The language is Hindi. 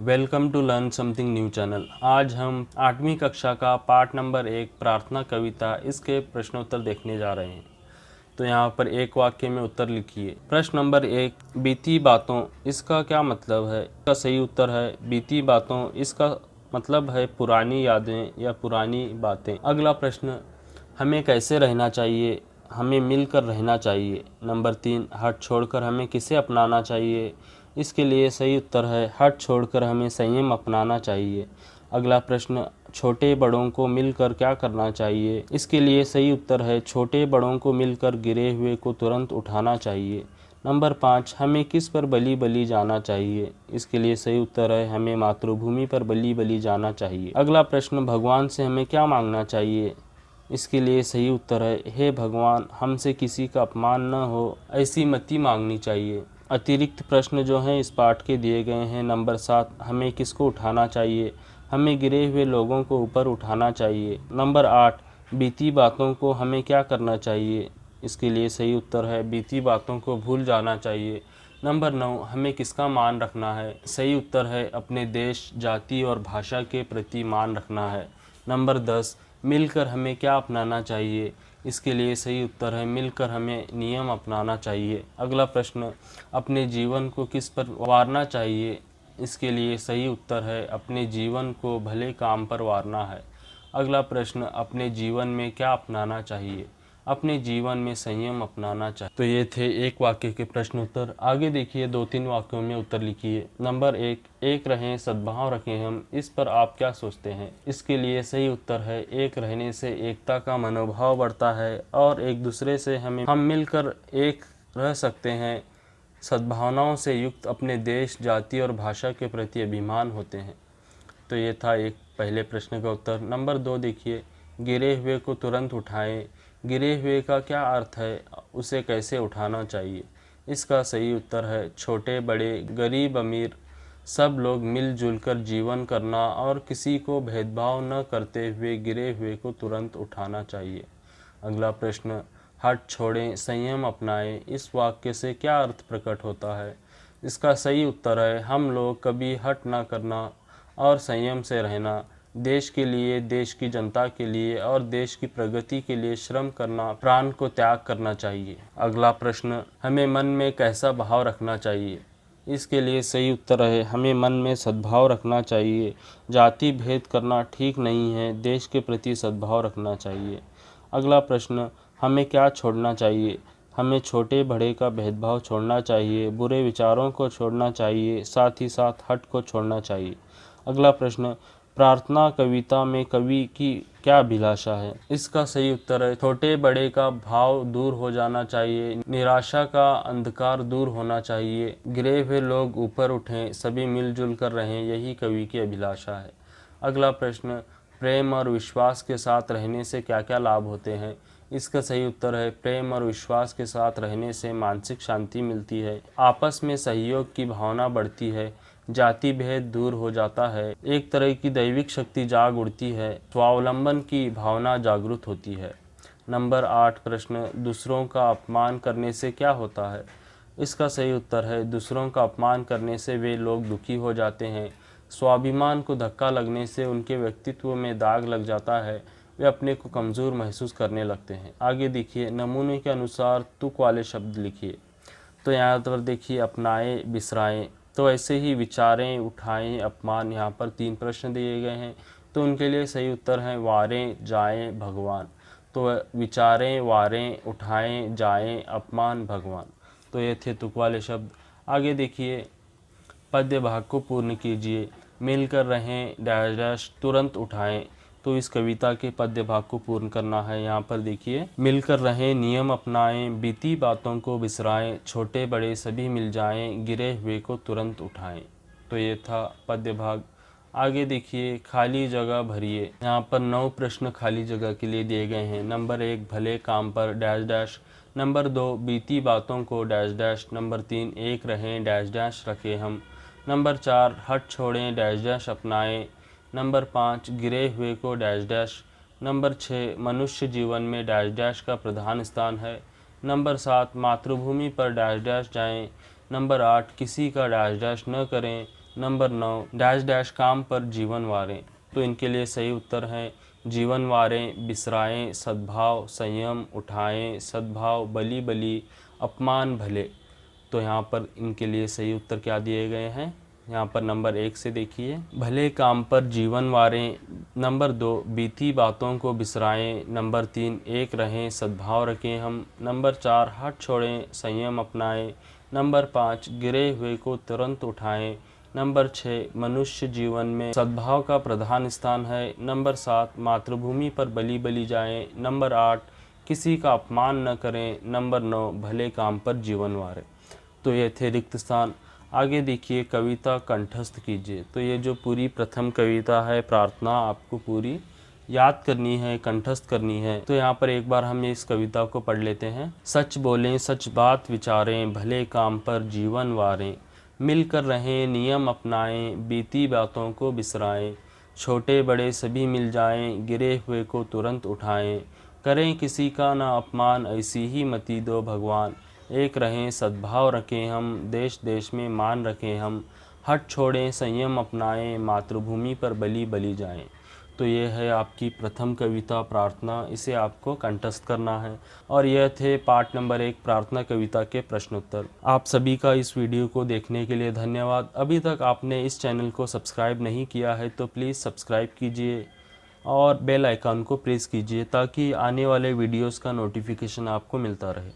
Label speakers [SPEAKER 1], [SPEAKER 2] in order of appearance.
[SPEAKER 1] Welcome to learn something new channel. आज हम 8वीं कक्षा का पाठ नंबर 1 प्रार्थना कविता इसके प्रश्नोत्तर देखने जा रहे हैं। तो यहाँ पर एक वाक्य में उत्तर लिखिए। प्रश्न नंबर 1, बीती बातों, इसका क्या मतलब है? इसका सही उत्तर है बीती बातों, इसका मतलब है पुरानी यादें या पुरानी बातें। अगला प्रश्न, हमें कैसे रहना चाहिए? हमें मिलकर रहना चाहिए। नंबर 3, हट छोड़कर हमें किसे अपनाना चाहिए? इसके लिए सही उत्तर है हट छोड़कर हमें संयम अपनाना चाहिए। अगला प्रश्न, छोटे बड़ों को मिलकर क्या करना चाहिए? इसके लिए सही उत्तर है छोटे बड़ों को मिलकर गिरे हुए को तुरंत उठाना चाहिए। नंबर 5, हमें किस पर बलि बलि जाना चाहिए? इसके लिए सही उत्तर है हमें मातृभूमि पर बलि बलि जाना चाहिए। अगला प्रश्न, भगवान से हमें क्या मांगना चाहिए? इसके लिए सही उत्तर है हे भगवान, हमसे किसी का अपमान न हो ऐसी मति मांगनी चाहिए। अतिरिक्त प्रश्न जो हैं इस पाठ के दिए गए हैं। नंबर 7, हमें किसको उठाना चाहिए? हमें गिरे हुए लोगों को ऊपर उठाना चाहिए। नंबर 8, बीती बातों को हमें क्या करना चाहिए? इसके लिए सही उत्तर है बीती बातों को भूल जाना चाहिए। नंबर 9, हमें किसका मान रखना है? सही उत्तर है अपने देश, जाति और भाषा के प्रति मान रखना है। नंबर 10, मिलकर हमें क्या अपनाना चाहिए? इसके लिए सही उत्तर है मिलकर हमें नियम अपनाना चाहिए। अगला प्रश्न, अपने जीवन को किस पर वारना चाहिए? इसके लिए सही उत्तर है अपने जीवन को भले काम पर वारना है। अगला प्रश्न, अपने जीवन में क्या अपनाना चाहिए? अपने जीवन में संयम अपनाना चाहिए। तो ये थे एक वाक्य के प्रश्न उत्तर। आगे देखिए 2-3 वाक्यों में उत्तर लिखिए। नंबर 1, एक रहें सद्भाव रखें हम, इस पर आप क्या सोचते हैं? इसके लिए सही उत्तर है एक रहने से एकता का मनोभाव बढ़ता है और एक दूसरे से हम मिलकर एक रह सकते हैं। सद्भावनाओं से युक्त अपने देश, जाति और भाषा के प्रति अभिमान होते हैं। तो ये था एक पहले प्रश्न का उत्तर। नंबर 2 देखिए, गिरे हुए को तुरंत उठाएं। गिरे हुए का क्या अर्थ है? उसे कैसे उठाना चाहिए? इसका सही उत्तर है छोटे बड़े, गरीब अमीर सब लोग मिलजुल कर जीवन करना और किसी को भेदभाव न करते हुए गिरे हुए को तुरंत उठाना चाहिए। अगला प्रश्न, हट छोड़ें संयम अपनाएं, इस वाक्य से क्या अर्थ प्रकट होता है? इसका सही उत्तर है हम लोग कभी हट ना करना और संयम से रहना, देश के लिए, देश की जनता के लिए और देश की प्रगति के लिए श्रम करना, प्राण को त्याग करना चाहिए। अगला प्रश्न, हमें मन में कैसा भाव रखना चाहिए? इसके लिए सही उत्तर है हमें मन में सद्भाव रखना चाहिए। जाति भेद करना ठीक नहीं है, देश के प्रति सद्भाव रखना चाहिए। अगला प्रश्न, हमें क्या छोड़ना चाहिए? हमें छोटे बड़े का भेदभाव छोड़ना चाहिए, बुरे विचारों को छोड़ना चाहिए, साथ ही साथ हट को छोड़ना चाहिए। अगला प्रश्न, प्रार्थना कविता में कवि की क्या अभिलाषा है? इसका सही उत्तर है छोटे बड़े का भाव दूर हो जाना चाहिए, निराशा का अंधकार दूर होना चाहिए, गिरे हुए लोग ऊपर उठें, सभी मिलजुल कर रहें, यही कवि की अभिलाषा है। अगला प्रश्न, प्रेम और विश्वास के साथ रहने से क्या क्या लाभ होते हैं? इसका सही उत्तर है प्रेम और विश्वास के साथ रहने से मानसिक शांति मिलती है, आपस में सहयोग की भावना बढ़ती है, जाति भेद दूर हो जाता है, एक तरह की दैविक शक्ति जाग उठती है, स्वावलंबन की भावना जागृत होती है। नंबर 8 प्रश्न, दूसरों का अपमान करने से क्या होता है? इसका सही उत्तर है दूसरों का अपमान करने से वे लोग दुखी हो जाते हैं, स्वाभिमान को धक्का लगने से उनके व्यक्तित्व में दाग लग जाता है, वे अपने को कमज़ोर महसूस करने लगते हैं। आगे देखिए नमूने के अनुसार तुक वाले शब्द लिखिए। तो यहाँ पर देखिए अपनाएं बिसराएं, तो ऐसे ही विचारें उठाएं अपमान, यहाँ पर 3 प्रश्न दिए गए हैं तो उनके लिए सही उत्तर है वारें जाएं भगवान। तो विचारें वारें उठाएं जाएं अपमान भगवान। तो ये थे तुक वाले शब्द। आगे देखिए पद्य भाग को पूर्ण कीजिए। मिलकर रहें डैश डैश तुरंत उठाएं। तो इस कविता के पद्य भाग को पूर्ण करना है। यहाँ पर देखिए, मिलकर रहें नियम अपनाएं, बीती बातों को बिसराएं, छोटे बड़े सभी मिल जाएं, गिरे हुए को तुरंत उठाएं। तो ये था पद्य भाग। आगे देखिए खाली जगह भरिए। यहाँ पर 9 प्रश्न खाली जगह के लिए दिए गए हैं। नंबर 1, भले काम पर डैश डैश। नंबर 2, बीती बातों को डैश डैश। नंबर 3, एक रहें डैश डैश रखें हम। नंबर 4, हट छोड़ें डैश डैश अपनाएं। नंबर 5, गिरे हुए को डैश डैश। नंबर 6, मनुष्य जीवन में डैश डैश का प्रधान स्थान है। नंबर 7, मातृभूमि पर डैश डैश जाएं। नंबर 8, किसी का डैश डैश न करें। नंबर 9 डैश डैश काम पर जीवन वारें। तो इनके लिए सही उत्तर है जीवन वारें, बिसराएं, सद्भाव, संयम, उठाएं, सद्भाव, बली बली, अपमान भले। तो यहाँ पर इनके लिए सही उत्तर क्या दिए गए हैं, यहाँ पर नंबर 1 से देखिए, भले काम पर जीवन वारें। नंबर 2 बीती बातों को बिसराएं। नंबर 3 एक रहें, सद्भाव रखें हम। नंबर 4 हट छोड़ें, संयम अपनाएं। नंबर 5 गिरे हुए को तुरंत उठाएं। नंबर 6 मनुष्य जीवन में सद्भाव का प्रधान स्थान है। नंबर 7 मातृभूमि पर बली बली जाएं। नंबर 8 किसी का अपमान न करें। नंबर 9 भले काम पर जीवन वारें। तो ये थे रिक्त स्थान। आगे देखिए कविता कंठस्थ कीजिए। तो ये जो पूरी प्रथम कविता है प्रार्थना आपको पूरी याद करनी है, कंठस्थ करनी है। तो यहाँ पर एक बार हम इस कविता को पढ़ लेते हैं। सच बोलें, सच बात विचारें, भले काम पर जीवन वारें। मिलकर रहें, नियम अपनाएं, बीती बातों को बिसराएं। छोटे बड़े सभी मिल जाएं, गिरे हुए को तुरंत उठाएं। करें किसी का ना अपमान, ऐसी ही मति दो भगवान। एक रहें, सद्भाव रखें हम, देश देश में मान रखें हम। हट छोड़ें, संयम अपनाएं, मातृभूमि पर बली बली जाएं। तो ये है आपकी प्रथम कविता प्रार्थना, इसे आपको कंठस्थ करना है। और यह थे पार्ट नंबर 1 प्रार्थना कविता के प्रश्नोत्तर। आप सभी का इस वीडियो को देखने के लिए धन्यवाद। अभी तक आपने इस चैनल को सब्सक्राइब नहीं किया है तो प्लीज़ सब्सक्राइब कीजिए और बेल आइकन को प्रेस कीजिए ताकि आने वाले वीडियोस का नोटिफिकेशन आपको मिलता रहे।